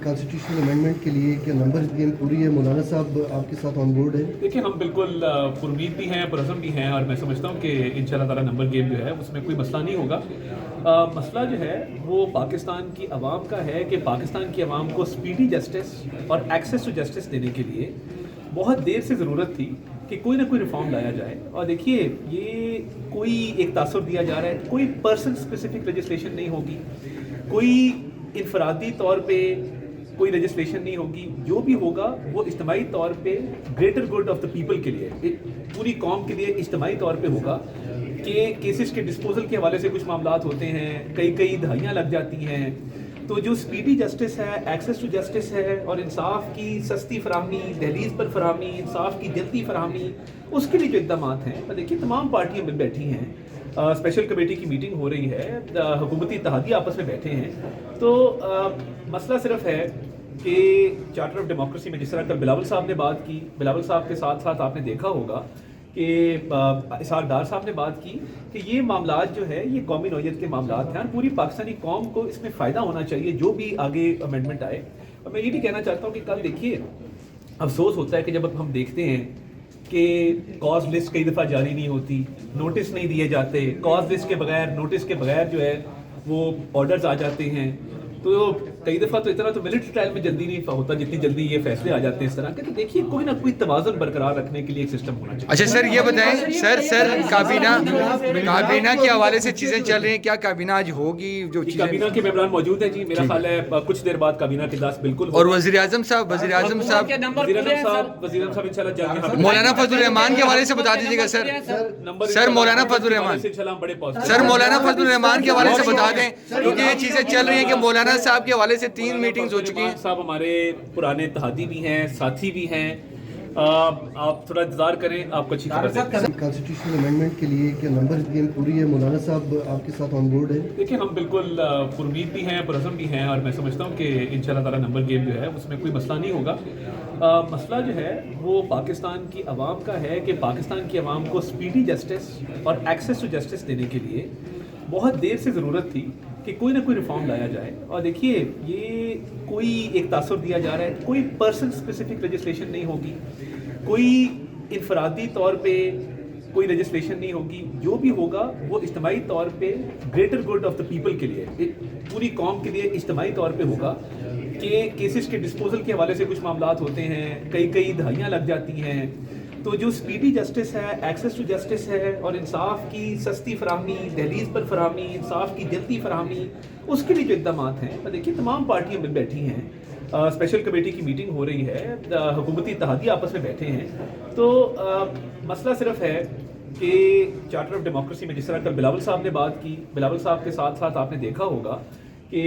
Constitutional amendment के लिए क्या नंबर गेम पूरी है? मौलाना साहब आपके साथ ऑन बोर्ड है? देखिए, हम बिल्कुल पुरउम्मीद भी हैं, पुरअज़्म भी हैं, और मैं समझता हूँ कि इंशाअल्लाह ताला नंबर गेम जो है उसमें कोई मसला नहीं होगा। मसला जो है वो पाकिस्तान की आवाम का है कि पाकिस्तान की आवाम को स्पीडी जस्टिस और एक्सेस टू जस्टिस देने के लिए बहुत देर से ज़रूरत थी कि कोई ना कोई रिफॉर्म लाया जाए। और देखिए, ये कोई एक तासुर दिया जा रहा है, कोई पर्सन स्पेसिफिक लेजिस्लेशन नहीं होगी, कोई इनफरादी तौर पे कोई लेजिस्लेशन नहीं होगी। जो भी होगा वो इज्तिमाई तौर पे greater good of the people के लिए, पूरी कौम के लिए इज्तिमाई तौर पे होगा कि केसेस के डिस्पोजल के हवाले से कुछ मामलात होते हैं, कई दहाइयाँ लग जाती हैं। तो जो स्पीडी जस्टिस है, एक्सेस टू जस्टिस है, और इंसाफ की सस्ती फराहमी, दहलीज पर फराहमी, इंसाफ की जल्दी फराहमी, उसके लिए जो इक़दाम हैं, और देखिए तमाम पार्टियाँ मिल बैठी हैं, स्पेशल कमेटी की मीटिंग हो रही है, हुकूमती इत्तेहादी आपस में बैठे हैं। तो मसला सिर्फ है कि चार्टर ऑफ डेमोक्रेसी में जिस तरह कल बिलावल साहब ने बात की, बिलावल साहब के साथ साथ आपने देखा होगा कि इसहाक डार साहब ने बात की कि ये मामलात जो है ये कौमी नौइयत के मामलात हैं और पूरी पाकिस्तानी कौम को इसमें फ़ायदा होना चाहिए जो भी आगे अमेंडमेंट आए। और मैं ये भी कहना चाहता हूँ कि कल देखिए, अफसोस होता है कि जब हम देखते हैं कि कॉज लिस्ट कई दफ़ा जारी नहीं होती, नोटिस नहीं दिए जाते, कॉज लिस्ट के बगैर, नोटिस के बगैर जो है वो ऑर्डर्स आ जाते हैं। तो कई दफ़ा तो इतना तो मिलिट्री ट्रायल में जल्दी नहीं होता जितनी जल्दी ये फैसले आ जाते हैं इस तरह के। तो देखिए, कोई ना कोई तवाज़ुन बरकरार रखने के लिए एक सिस्टम होना चाहिए। अच्छा सर, ये बताएं सर काबीना के हवाले से चीज़ें चल रही हैं, क्या काबीना आज होगी? जो काबीना के मेंबरान मौजूद हैं जी, मेरा ख्याल है कुछ देर बाद काबीना के इजलास बिल्कुल। और वज़ीर आज़म साहब इंशाल्लाह मौलाना फजल रहमान के हवाले से बता दीजिएगा सर। मौलाना फजल रहमान मौलाना फजल रहमान के हवाले से बता दें, क्योंकि ये चीज़ें चल रही हैं कि मौलाना साहब के हवाले से 3 मीटिंग्स हो चुकी हैं। साहब हमारे पुराने इत्तेहादी भी हैं, साथी भी हैं, आप थोड़ा इंतजार करें, आपको अच्छी खबर देते हैं। कॉन्स्टिट्यूशनल अमेंडमेंट के लिए क्या नंबर गेम पूरी है? मौलाना साहब आपके साथ ऑन बोर्ड है? देखिए, हम बिल्कुल पुरउम्मीद भी हैं, पुरअज़्म भी हैं, और मैं समझता हूँ कि इंशाअल्लाह ताला नंबर गेम जो है उसमें कोई मसला नहीं होगा। मसला जो है वो पाकिस्तान की आवाम का है कि पाकिस्तान की आवाम को स्पीडी जस्टिस और एक्सेस टू जस्टिस देने के लिए बहुत देर से ज़रूरत थी कि कोई ना कोई रिफॉर्म लाया जाए। और देखिए, ये कोई एक तासुर दिया जा रहा है, कोई पर्सन स्पेसिफिक लेजिस्लेशन नहीं होगी, कोई इनफरादी तौर पे कोई लेजिस्लेशन नहीं होगी। जो भी होगा वो इज्तिमाई तौर पे greater good of the people के लिए, पूरी कौम के लिए इज्तिमाई तौर पे होगा कि केसेस के डिस्पोजल के हवाले से कुछ मामलात होते हैं, कई दहाइयाँ लग जाती हैं। तो जो स्पीडी जस्टिस है, एक्सेस टू जस्टिस है, और इंसाफ की सस्ती फराहमी, दहलीज पर फराहमी, इंसाफ की जल्दी फराहमी, उसके लिए जो इक़दाम हैं, और देखिए तमाम पार्टियाँ मिल बैठी हैं, स्पेशल कमेटी की मीटिंग हो रही है, हुकूमती इत्तेहादी आपस में बैठे हैं। तो मसला सिर्फ है कि चार्टर ऑफ डेमोक्रेसी में जिस तरह कल बिलावल साहब ने बात की, बिलावल साहब के साथ साथ आपने देखा होगा कि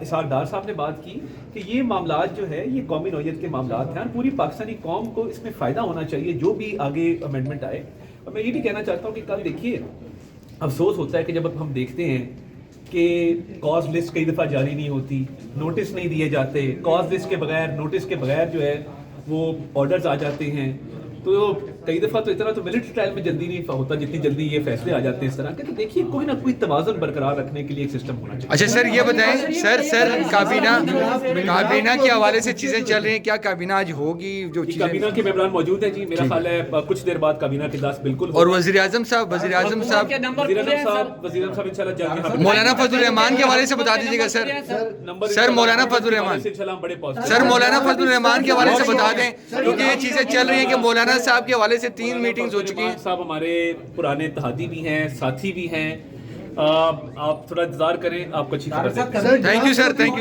इसहाक डार साहब ने बात की कि ये मामलात जो है ये कौमी नौइयत के मामलात हैं और पूरी पाकिस्तानी कौम को इसमें फ़ायदा होना चाहिए जो भी आगे अमेंडमेंट आए। और मैं ये भी कहना चाहता हूँ कि कल देखिए, अफसोस होता है कि जब हम देखते हैं कि कॉज लिस्ट कई दफ़ा जारी नहीं होती, नोटिस नहीं दिए जाते, कॉज लिस्ट के बगैर, नोटिस के बगैर जो है वो ऑर्डर्स आ जाते हैं। तो कई दफ़ा तो इतना तो मिलिट्री ट्रायल में जल्दी नहीं होता जितनी जल्दी ये फैसले आ जाते हैं इस तरह के। तो देखिए, कोई ना कोई तवाज़ुन बरकरार रखने के लिए एक सिस्टम होना चाहिए। अच्छा सर, ये बताएं सर काबीना के हवाले से चीज़ें चल रही हैं, क्या काबीना आज होगी? जो काबीना के मेंबरान मौजूद हैं जी, मेरा ख्याल है कुछ देर बाद काबीना के इजलास बिल्कुल। और वज़ीर आज़म साहब इंशाल्लाह मौलाना फजल रहमान के हवाले से बता दीजिएगा सर। मौलाना फजल रहमान के हवाले से बता दें, क्योंकि ये चीज़ें चल रही हैं कि मौलाना साहब के हवाले से 3 मीटिंग्स हो चुकी हैं। साहब हमारे पुराने इत्तेहादी भी हैं, साथी भी हैं, आप थोड़ा इंतजार करें, आपको अच्छी खबर देते हैं। Thank you sir, thank you.